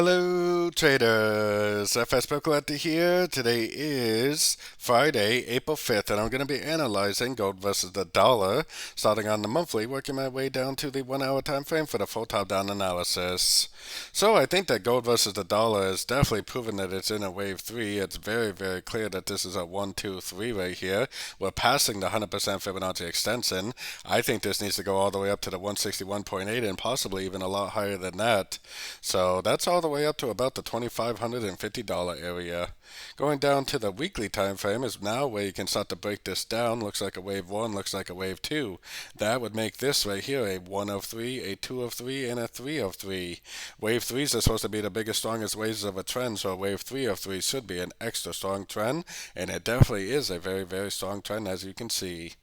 Hello traders, FX Pip Collector here. Today is Friday, April 5th, and I'm going to be analyzing gold versus the dollar, starting on the monthly, working my way down to the 1 hour time frame for the full top-down analysis. So I think that gold versus the dollar is definitely proven that it's in a wave 3. It's very, very clear that this is a 1, 2, 3 right here. We're passing the 100% Fibonacci extension. I think this needs to go all the way up to the 161.8 and possibly even a lot higher than that. So that's all the way up to about the $2,550 area. Going down to the weekly time frame is now where you can start to break this down. Looks like a wave 1, looks like a wave 2. That would make this right here a 1 of 3, a 2 of 3, and a 3 of 3. Wave 3s are supposed to be the biggest, strongest waves of a trend, so a wave 3 of 3 should be an extra strong trend, and it definitely is a very, very strong trend, as you can see.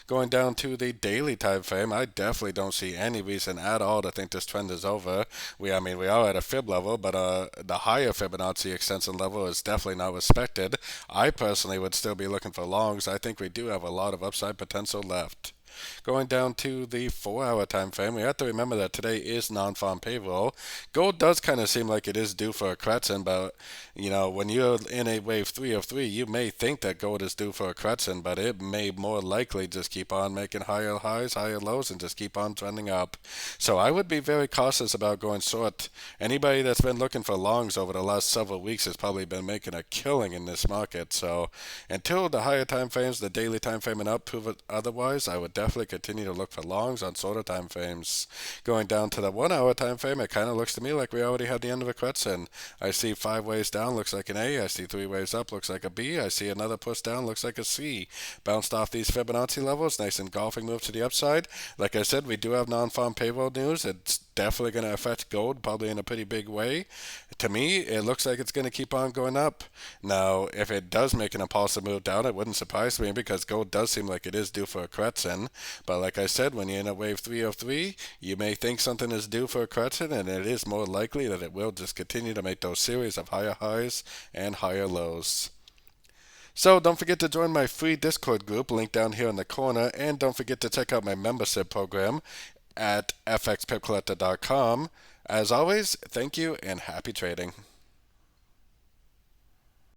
Going down to the daily time frame, I definitely don't see any reason at all to think this trend is over. We are at a fib level, but the higher Fibonacci extension level is definitely not respected. I personally would still be looking for longs. I think we do have a lot of upside potential left. Going down to the 4 hour time frame, we have to remember that today is non-farm payroll. Gold does kind of seem like it is due for a correction, but when you're in a wave 3 of 3, you may think that gold is due for a correction, but it may more likely just keep on making higher highs, higher lows, and just keep on trending up. So I would be very cautious about going short. Anybody that's been looking for longs over the last several weeks has probably been making a killing in this market. So until the higher time frames, the daily time frame and up, prove it otherwise, I would definitely continue to look for longs on shorter time frames. Going down to the 1 hour time frame, it kind of looks to me like we already had the end of a correction. I see 5 waves down, looks like an A. I see 3 waves up, looks like a B. I see another push down, looks like a C. Bounced off these Fibonacci levels, nice engulfing move to the upside. Like I said, we do have non-farm payroll news. It's definitely going to affect gold, probably in a pretty big way. To me, it looks like it's going to keep on going up. Now, if it does make an impulsive move down, it wouldn't surprise me because gold does seem like it is due for a correction. But like I said, when you're in a wave 3 of 3, you may think something is due for a correction, and it is more likely that it will just continue to make those series of higher highs and higher lows. So don't forget to join my free Discord group, link down here in the corner, and don't forget to check out my membership program at fxpipcollector.com. As always, thank you and happy trading.